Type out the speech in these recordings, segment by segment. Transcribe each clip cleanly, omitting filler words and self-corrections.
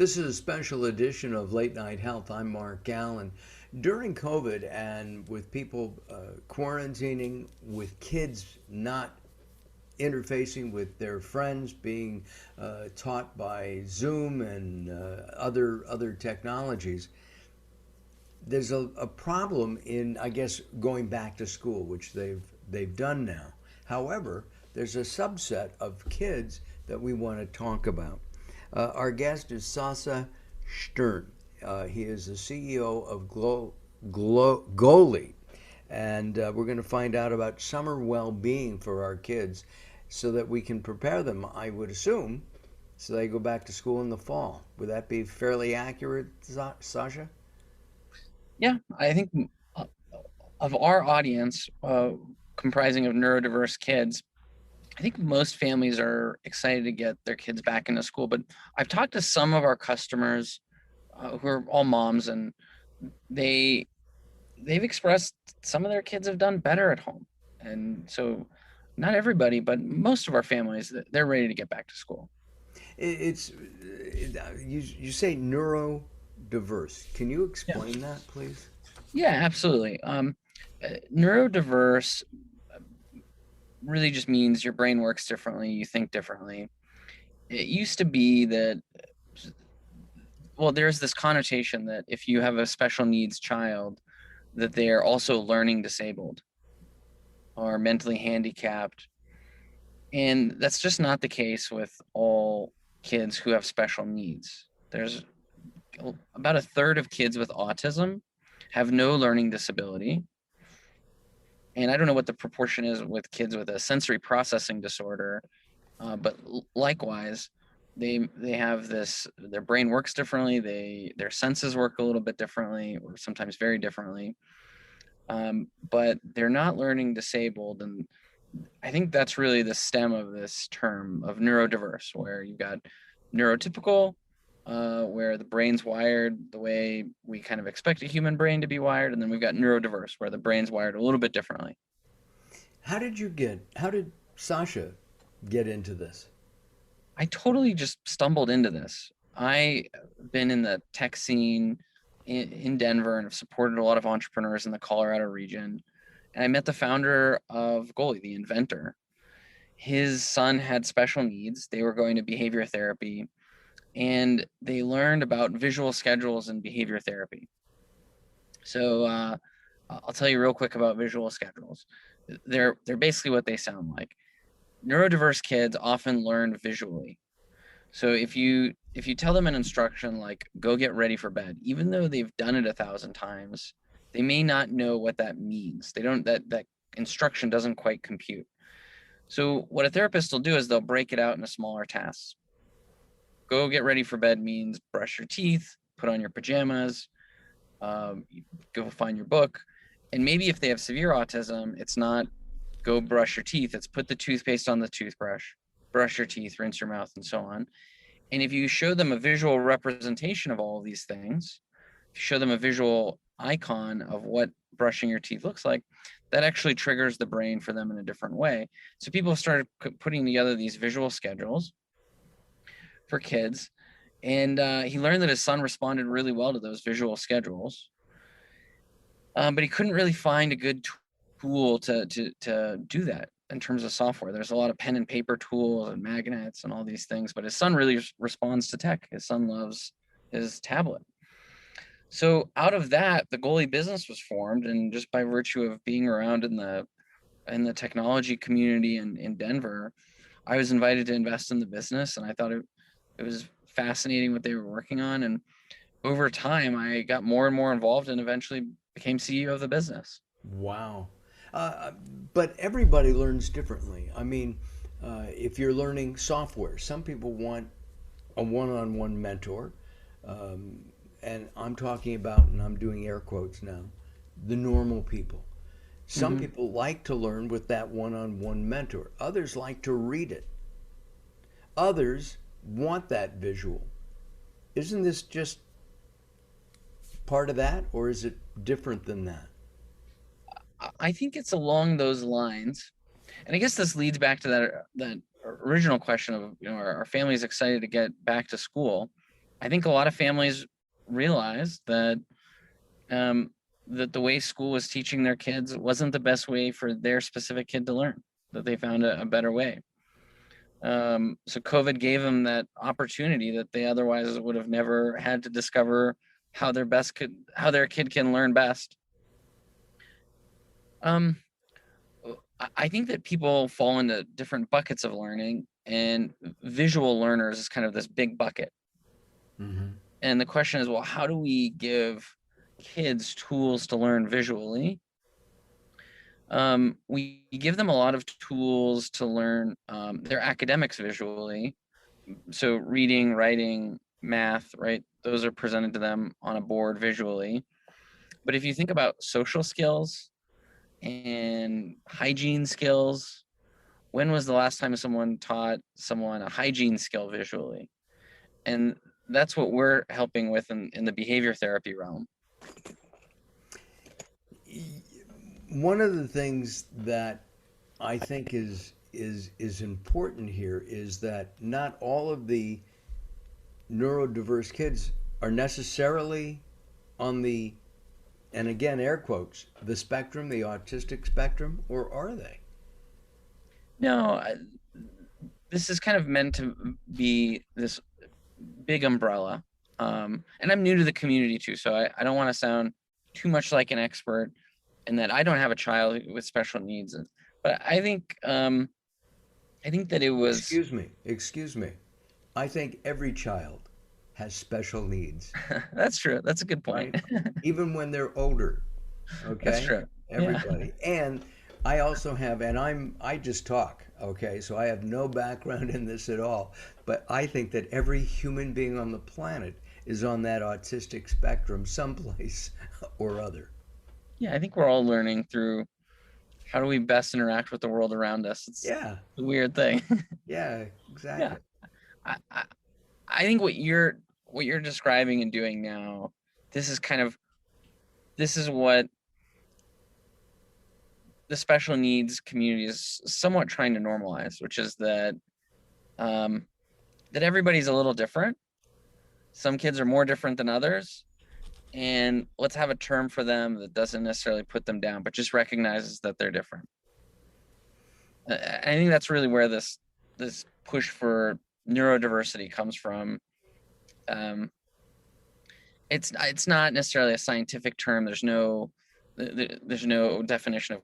This is a special edition of Late Night Health. I'm Mark Alyn. During COVID and with people quarantining, with kids not interfacing with their friends, being taught by Zoom and other technologies, there's a problem in, I guess, going back to school, which they've done now. However, there's a subset of kids that we want to talk about. Our guest is Shasha Shtern. He is the CEO of Goalie, and we're going to find out about summer well-being for our kids so that we can prepare them, I would assume, so they go back to school in the fall. Would that be fairly accurate, Sasha? Yeah, I think uh, of our audience, comprising of neurodiverse kids, I think most families are excited to get their kids back into school. But I've talked to some of our customers who are all moms, and they they've expressed some of their kids have done better at home. And so, not everybody, but most of our families, they're ready to get back to school. You say neurodiverse. Can you Yeah, explain that, please? yeah, absolutely. Neurodiverse really just means your brain works differently, you think differently. It used to be that, well, there's this connotation that if you have a special needs child, that they are also learning disabled or mentally handicapped. And that's just not the case with all kids who have special needs. There's about a third of kids with autism have no learning disability. And I don't know what the proportion is with kids with a sensory processing disorder, but likewise, they have this. Their brain works differently. Their senses work a little bit differently, or sometimes very differently. But they're not learning disabled, and I think that's really the stem of this term of neurodiverse, where you've got neurotypical, where the brain's wired the way we kind of expect a human brain to be wired, and then we've got neurodiverse, where the brain's wired a little bit differently. How did Sasha get into this? I totally just stumbled into this. I've been in the tech scene in Denver and have supported a lot of entrepreneurs in the Colorado region. And I met the founder of Goalie, the inventor. His son had special needs. They were going to behavior therapy, and they learned about visual schedules and behavior therapy. So I'll tell you real quick about visual schedules. They're basically what they sound like. Neurodiverse kids often learn visually. So if you tell them an instruction like go get ready for bed, even though they've done it 1,000 times, they may not know what that means. They don't that instruction doesn't quite compute. So what a therapist will do is they'll break it out into smaller tasks. Go get ready for bed means brush your teeth, put on your pajamas, go find your book. And maybe if they have severe autism, it's not go brush your teeth, it's put the toothpaste on the toothbrush, brush your teeth, rinse your mouth, and so on. And if you show them a visual representation of all of these things, if you show them a visual icon of what brushing your teeth looks like, that actually triggers the brain for them in a different way. So people started putting together these visual schedules for kids. And he learned that his son responded really well to those visual schedules. But he couldn't really find a good tool to do that in terms of software. There's a lot of pen and paper tools and magnets and all these things, but his son really responds to tech. His son loves his tablet. So out of that, the Goalie business was formed, and just by virtue of being around in the technology community in Denver, I was invited to invest in the business, and I thought it was fascinating what they were working on. And over time, I got more and more involved, and eventually became CEO of the business. Wow. Uh, but everybody learns differently. I mean, if you're learning software, some people want a one on one mentor. Um, and I'm talking about, and I'm doing air quotes now, the normal people. Some Mm-hmm. people like to learn with that one on one mentor, others like to read it, others want that visual. Isn't this just part of that, or is it different than that? I think it's along those lines, and I guess this leads back to that original question of, our families excited to get back to school. I think a lot of families realized that that the way school was teaching their kids wasn't the best way for their specific kid to learn, that they found a better way. So COVID gave them that opportunity that they otherwise would have never had to discover how their kid can learn best. Um, I think that people fall into different buckets of learning, and visual learners is kind of this big bucket. Mm-hmm. And the question is, well, how do we give kids tools to learn visually? We give them a lot of tools to learn their academics visually. So reading, writing, math, right? Those are presented to them on a board visually. But if you think about social skills and hygiene skills, when was the last time someone taught someone a hygiene skill visually? And that's what we're helping with in the behavior therapy realm. One of the things that I think is important here is that not all of the neurodiverse kids are necessarily on the, and again air quotes, the spectrum, the autistic spectrum, or are they? No, this is kind of meant to be this big umbrella. And I'm new to the community too, so I don't want to sound too much like an expert in that I don't have a child with special needs. But I think that it was Excuse me. I think every child has special needs, that's true. That's a good point. right? Even when they're older, That's okay? true. Yeah. Everybody. And I also have, and I just talk, okay? So I have no background in this at all. But I think that every human being on the planet is on that autistic spectrum someplace or other. Yeah, I think we're all learning through how do we best interact with the world around us. It's Yeah, a weird thing. yeah, Yeah. exactly. I, I, I think what you're describing and doing now, this is kind of this is what the special needs community is somewhat trying to normalize, which is um, that everybody's a little different. Some kids are more different than others, and let's have a term for them that doesn't necessarily put them down, but just recognizes that they're different. I think that's really where this push for neurodiversity comes from. Um, it's not necessarily a scientific term. There's no definition of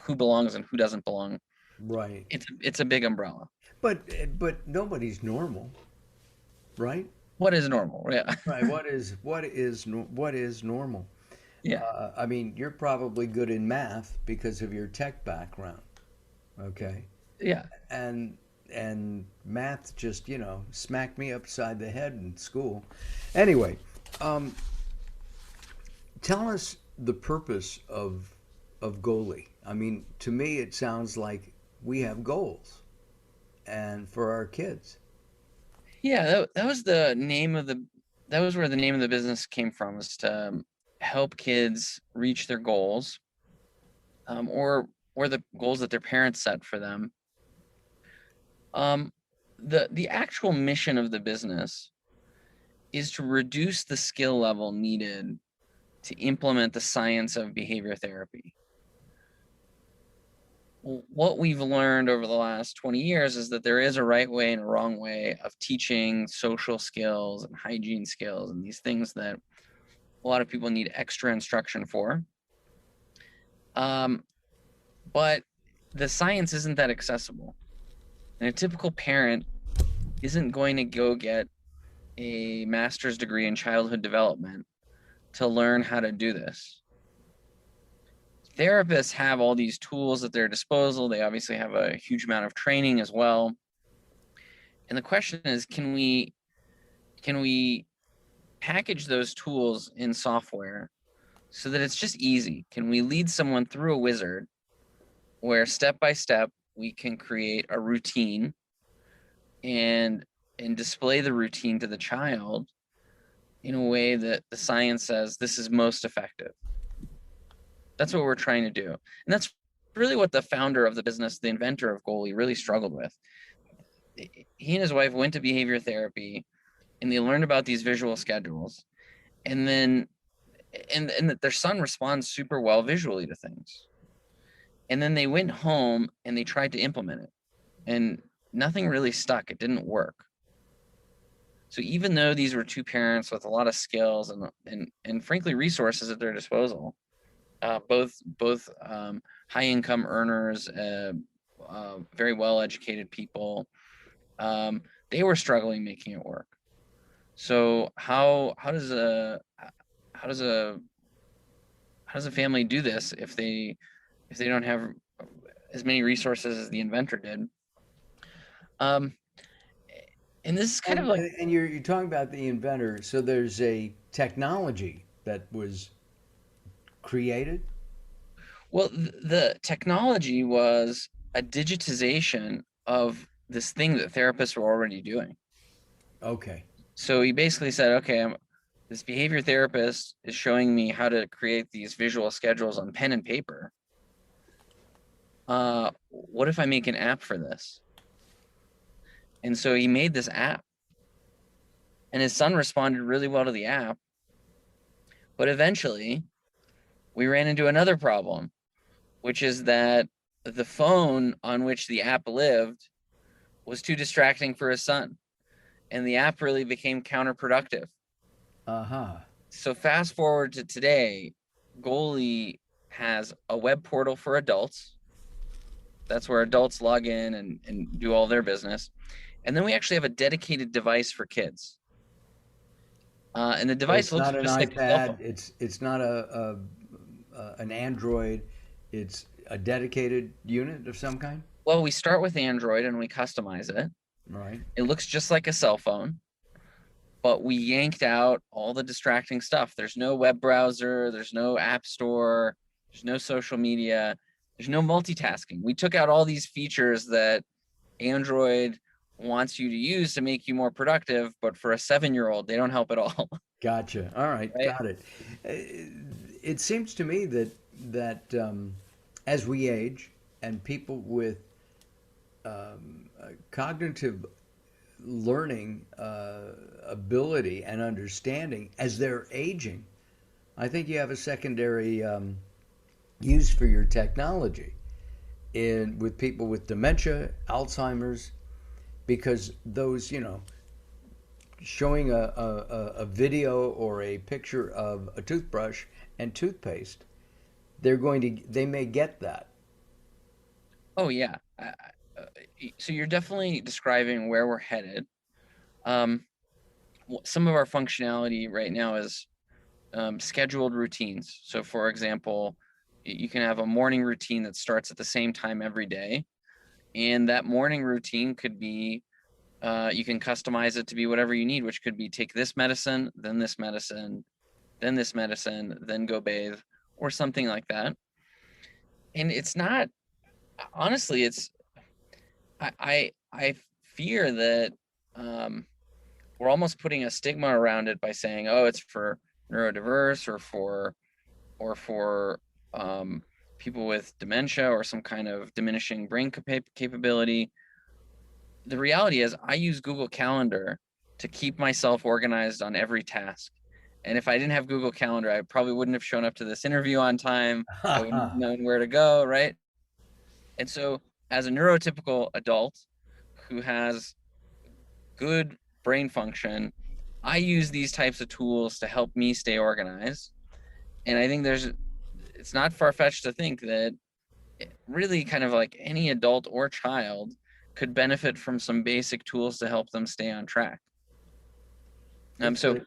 who belongs and who doesn't belong. Right. It's a big umbrella. But nobody's normal, right? What is normal? Yeah. Right. What is normal? Yeah. I mean, you're probably good in math because of your tech background, okay? Yeah. And math just, smacked me upside the head in school. Anyway, um, tell us the purpose of goalie. I mean, to me, it sounds like we have goals, and for our kids. Yeah, that was the name of the that was where the name of the business came from, was to help kids reach their goals, or the goals that their parents set for them. Um, the actual mission of the business is to reduce the skill level needed to implement the science of behavior therapy. What we've learned over the last 20 years is that there is a right way and a wrong way of teaching social skills and hygiene skills and these things that a lot of people need extra instruction for. But the science isn't that accessible. And a typical parent isn't going to go get a master's degree in childhood development to learn how to do this. Therapists have all these tools at their disposal. They obviously have a huge amount of training as well. And the question is, can we package those tools in software so that it's just easy? Can we lead someone through a wizard where step by step we can create a routine and display the routine to the child in a way that the science says this is most effective? That's what we're trying to do. And that's really what the founder of the business, the inventor of Goalie, really struggled with. He and his wife went to behavior therapy and they learned about these visual schedules, and then and that their son responds super well visually to things. And then they went home and they tried to implement it, and nothing really stuck. It didn't work. So even though these were two parents with a lot of skills and frankly resources at their disposal, both high income earners, very well educated people, they were struggling making it work. So how does a how does a how does a family do this if they don't have as many resources as the inventor did? Um, and this is kind of like, And you're talking about the inventor. So there's a technology that was created. well, the technology was a digitization of this thing that therapists were already doing. Okay. So he basically said, okay, this behavior therapist is showing me how to create these visual schedules on pen and paper. What if I make an app for this? And so he made this app, and his son responded really well to the app. But eventually, we ran into another problem, which is that the phone on which the app lived was too distracting for his son, and the app really became counterproductive. Uh-huh. So fast forward to today, Goalie has a web portal for adults. That's where adults log in and do all their business. And then we actually have a dedicated device for kids. And the So device it's looks not an just like a cell iPad. phone. It's not an Android. It's a dedicated unit of some kind. Well, we start with Android and we customize it. Right. It looks just like a cell phone, but we yanked out all the distracting stuff. There's no web browser, there's no app store, there's no social media, there's no multitasking. We took out all these features that Android wants you to use to make you more productive, but for a 7-year-old, they don't help at all. Gotcha. All right. Right? Got it. It seems to me that as we age and people with cognitive learning ability and understanding as they're aging, I think you have a secondary use for your technology in with people with dementia, Alzheimer's, because those, showing a video or a picture of a toothbrush and toothpaste, they may get that. Oh yeah. So you're definitely describing where we're headed. Um, some of our functionality right now is scheduled routines. So for example, you can have a morning routine that starts at the same time every day. And that morning routine could be, you can customize it to be whatever you need, which could be take this medicine, then this medicine, then this medicine, then go bathe, or something like that. And it's not, honestly, I fear that we're almost putting a stigma around it by saying, oh, it's for neurodiverse or for people with dementia or some kind of diminishing brain capability. The reality is I use Google Calendar to keep myself organized on every task. And if I didn't have Google Calendar, I probably wouldn't have shown up to this interview on time. I wouldn't have known where to go, right? And so as a neurotypical adult who has good brain function, I use these types of tools to help me stay organized. And I think it's not far-fetched to think that really kind of like any adult or child could benefit from some basic tools to help them stay on track. It's So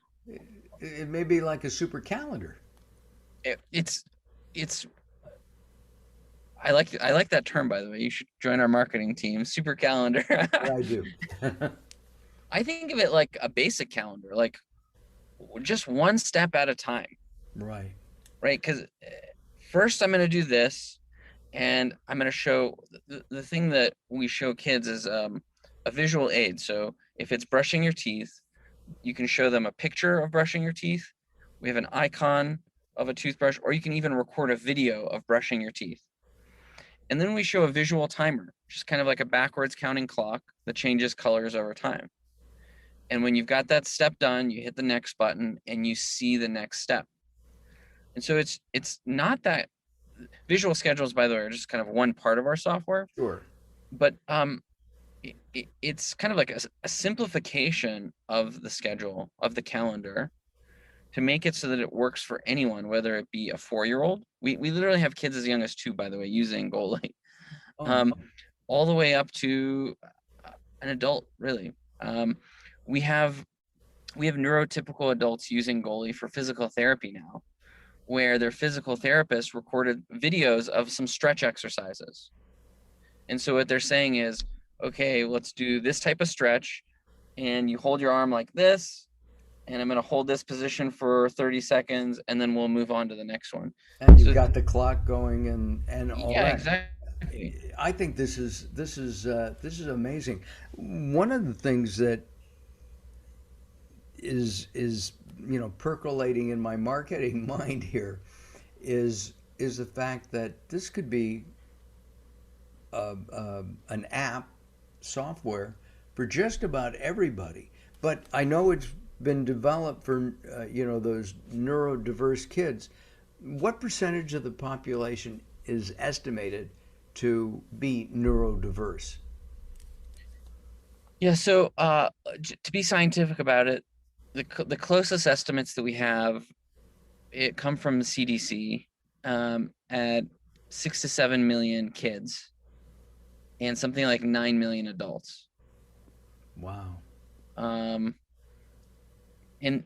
it may be like a super calendar. it's I like that term, by the way. You should join our marketing team, super calendar. Yeah, I do. I think of it like a basic calendar, like just one step at a time, Right. right? Because first I'm going to do this, and I'm going to show the thing that we show kids is a visual aid. So if it's brushing your teeth, you can show them a picture of brushing your teeth. We have an icon of a toothbrush, or you can even record a video of brushing your teeth. And then we show a visual timer, which is kind of like a backwards counting clock that changes colors over time. And when you've got that step done, you hit the next button and you see the next step. And so it's not that visual schedules, by the way, are just kind of one part of our software, Sure. but it's kind of like a simplification of the schedule of the calendar to make it so that it works for anyone, whether it be a 4-year-old. We literally have kids as young as 2, by the way, using Goalie, Oh, um, all the way up to an adult, really. Um, we have neurotypical adults using Goalie for physical therapy now, where their physical therapist recorded videos of some stretch exercises. And so what they're saying is, okay, let's do this type of stretch, and you hold your arm like this, and I'm going to hold this position for 30 seconds, and then we'll move on to the next one. and you've So got the clock going and all yeah, that. exactly. I think this is amazing. One of the things that is percolating in my marketing mind here is the fact that this could be an app software for just about everybody. But I know it's been developed for those neurodiverse kids. What percentage of the population is estimated to be neurodiverse? Yeah, so to be scientific about it, the closest estimates that we have it come from the CDC at 6 to 7 million kids and something like 9 million adults. Wow. Um, and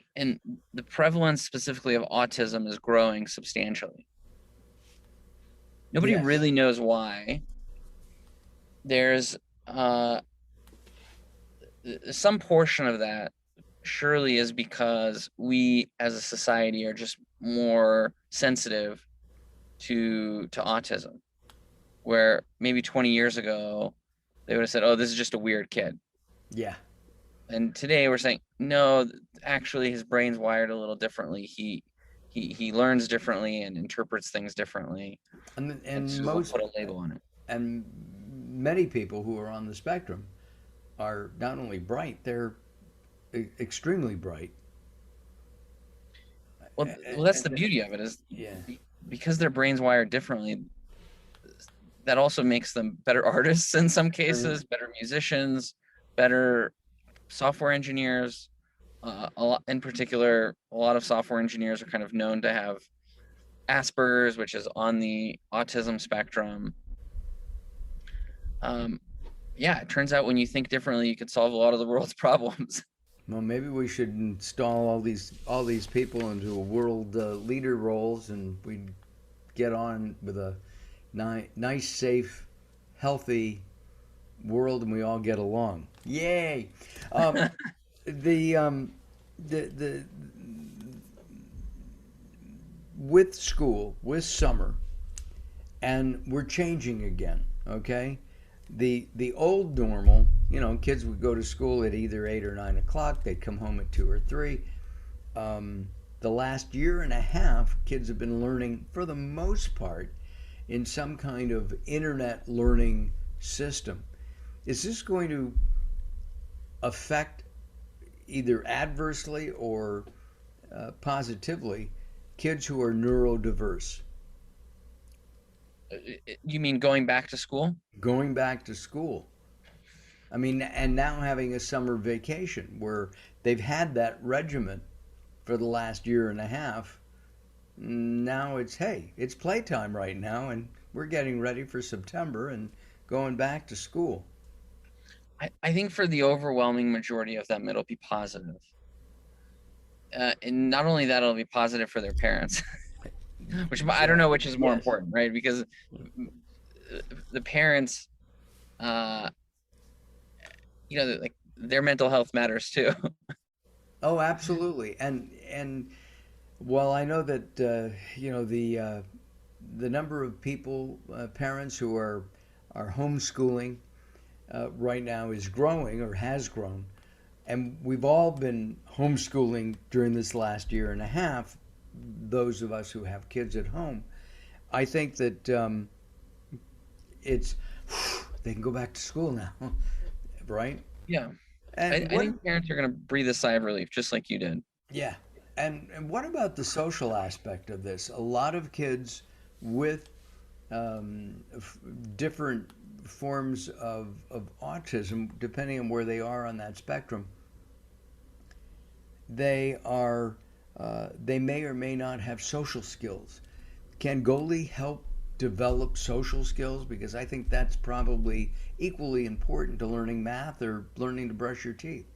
the prevalence specifically of autism is growing substantially. Nobody Yes. really knows why. There's some portion of that surely is because we as a society are just more sensitive to autism, where maybe 20 years ago they would have said, oh, this is just a weird kid. Yeah. And today we're saying, no, actually his brain's wired a little differently. He learns differently and interprets things differently. And And and so we'll most put a label on it. and many people who are on the spectrum are not only bright, they're extremely bright. Well, that's the beauty of it is Yeah. because their brain's wired differently, that also makes them better artists in some cases, better musicians, better software engineers. A lot, in particular, a lot of software engineers are kind of known to have Asperger's, which is on the autism spectrum. Um, yeah, it turns out when you think differently, you could solve a lot of the world's problems. Well, maybe we should install all these people into world leader roles, and we get on with a nice, safe, healthy world, and we all get along. Yay! Um, the the with school, with summer, and we're changing again. Okay, the old normal, kids would go to school at either 8 or 9 o'clock. They'd come home at 2 or 3. The last year and a half, kids have been learning for the most part in some kind of internet learning system. Is this going to affect either adversely or positively kids who are neurodiverse You mean going back to school? going back to school? I mean, and now having a summer vacation where they've had that regimen for the last year and a half. Now it's, hey, it's playtime right now, and we're getting ready for September and going back to school. I think for the overwhelming majority of them, it'll be positive. And not only that, it'll be positive for their parents, which I don't know which is more Yes. important, right? Because the parents, uh, like their mental health matters too. Oh, absolutely. And while I know that the number of people, parents who are homeschooling right now is growing or has grown, and we've all been homeschooling during this last year and a half. Those of us who have kids at home, I think that it's they can go back to school now, right? Yeah. And I what? think parents are going to breathe a sigh of relief, just like you did. Yeah. And what about the social aspect of this? A lot of kids with different forms of autism, depending on where they are on that spectrum, they are they may or may not have social skills. Can Goalie help develop social skills? Because I think that's probably equally important to learning math or learning to brush your teeth.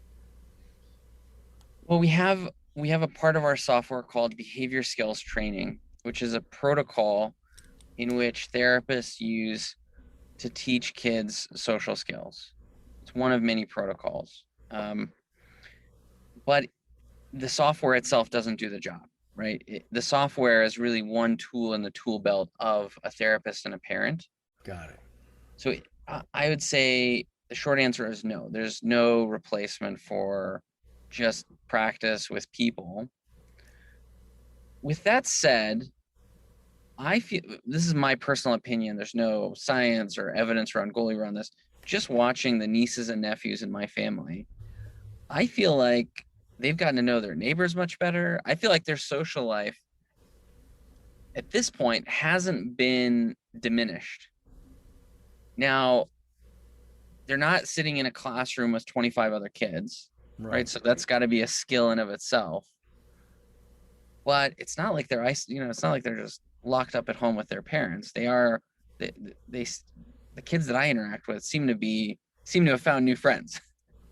Well, we have a part of our software called behavior skills training, which is a protocol in which therapists use to teach kids social skills. It's one of many protocols. But the software itself doesn't do the job, right? The software is really one tool in the tool belt of a therapist and a parent. Got it. So I would say the short answer is no. There's no replacement for just practice with people. With that said, I feel this is my personal opinion. There's no science or evidence around Goalie around this. Just watching the nieces and nephews in my family, I feel like they've gotten to know their neighbors much better. I feel like their social life at this point hasn't been diminished. Now, they're not sitting in a classroom with 25 other kids, right? Right. So that's got to be a skill in of itself. But it's not like it's not like they're just locked up at home with their parents. They, they the kids that I interact with seem to have found new friends.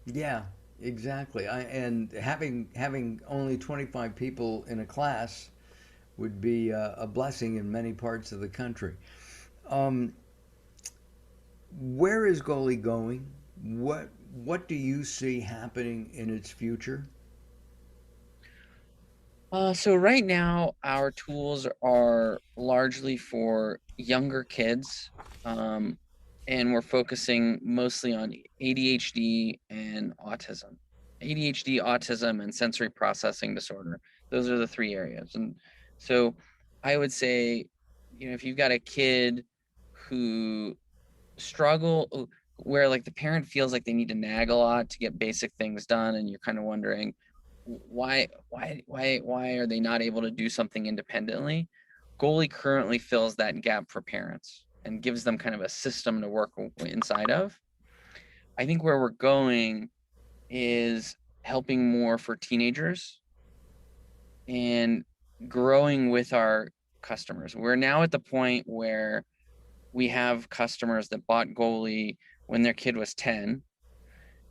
Yeah, exactly. And having only 25 people in a class would be a blessing in many parts of the country. Um, where is Goalie going? What do you see happening in its future? So right now, our tools are largely for younger kids, um, and we're focusing mostly on ADHD and autism. ADHD, autism, and sensory processing disorder. Those are the three areas. And so I would say, if you've got a kid who where like the parent feels like they need to nag a lot to get basic things done, and you're kind of wondering why are they not able to do something independently. Goalie currently fills that gap for parents and gives them kind of a system to work inside of. I think where we're going is helping more for teenagers and growing with our customers. We're now at the point where we have customers that bought Goalie when their kid was 10,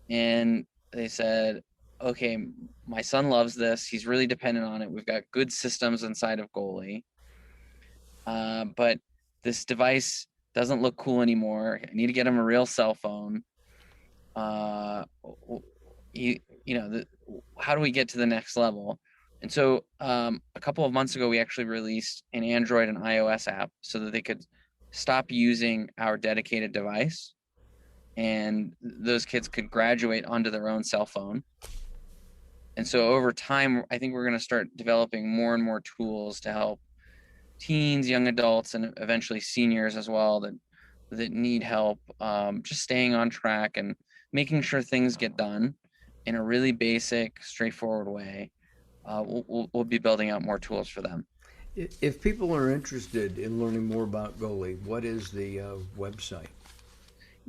and they said, okay, my son loves this. He's really dependent on it. We've got good systems inside of Goalie. But this device doesn't look cool anymore. I need to get him a real cell phone. Uh, you, how do we get to the next level? And so a couple of months ago, we actually released an Android and iOS app so that they could stop using our dedicated device, and those kids could graduate onto their own cell phone. And so over time, I think we're going to start developing more and more tools to help teens, young adults, and eventually seniors as well that need help, just staying on track and making sure things get done in a really basic, straightforward way. We'll be building out more tools for them. If people are interested in learning more about Goalie, what is the website?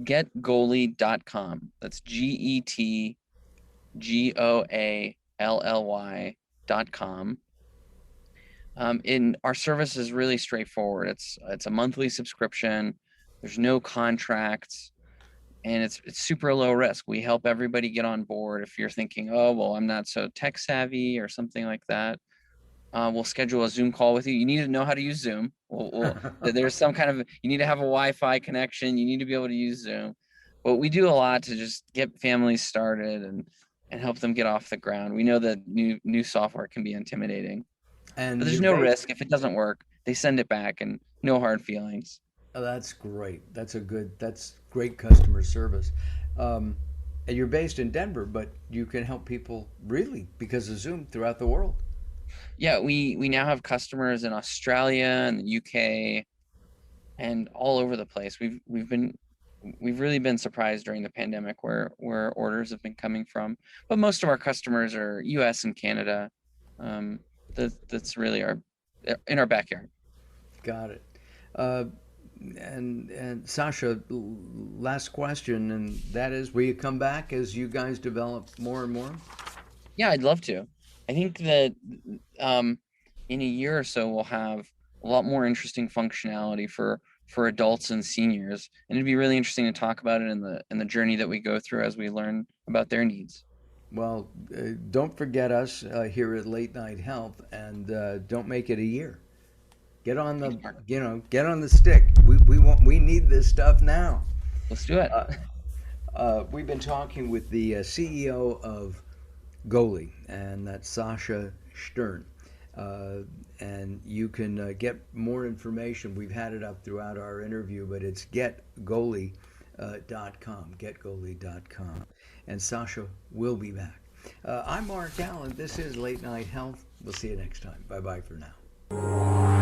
Getgoalie.com. That's GETGOALLY.com. In our service is really straightforward. It's a monthly subscription. There's no contracts, and it's super low risk. We help everybody get on board. If you're thinking, oh well, I'm not so tech savvy or something like that, we'll schedule a Zoom call with you. You need to know how to use Zoom. There's some kind of, you need to have a Wi-Fi connection. You need to be able to use Zoom. But we do a lot to just get families started and help them get off the ground. We know that new software can be intimidating, but And there's you're no based. risk. If it doesn't work, they send it back and no hard feelings. Oh, that's great. That's great customer service. Um, and you're based in Denver, but you can help people really because of Zoom throughout the world. Yeah, we now have customers in Australia and the UK and all over the place. we've really been surprised during the pandemic where orders have been coming from. But most of our customers are US and Canada. Um, that's really our in our backyard. Got it. Uh, and Sasha, last question, and that is, will you come back as you guys develop more and more? Yeah, I'd love to. I think that um, in a year or so we'll have a lot more interesting functionality for adults and seniors, and it'd be really interesting to talk about it in the journey that we go through as we learn about their needs. Well, don't forget us here at Late Night Health, and don't make it a year. Get on Thanks, the, Mark. get on the stick. We need this stuff now. Let's do it. Uh, we've been talking with the CEO of Goalie, and that's Shasha Shtern. Uh, and you can get more information. We've had it up throughout our interview, but it's getgoalie.com, getgoalie.com. And Sasha will be back. I'm Mark Alyn. This is Late Night Health. We'll see you next time. Bye bye for now.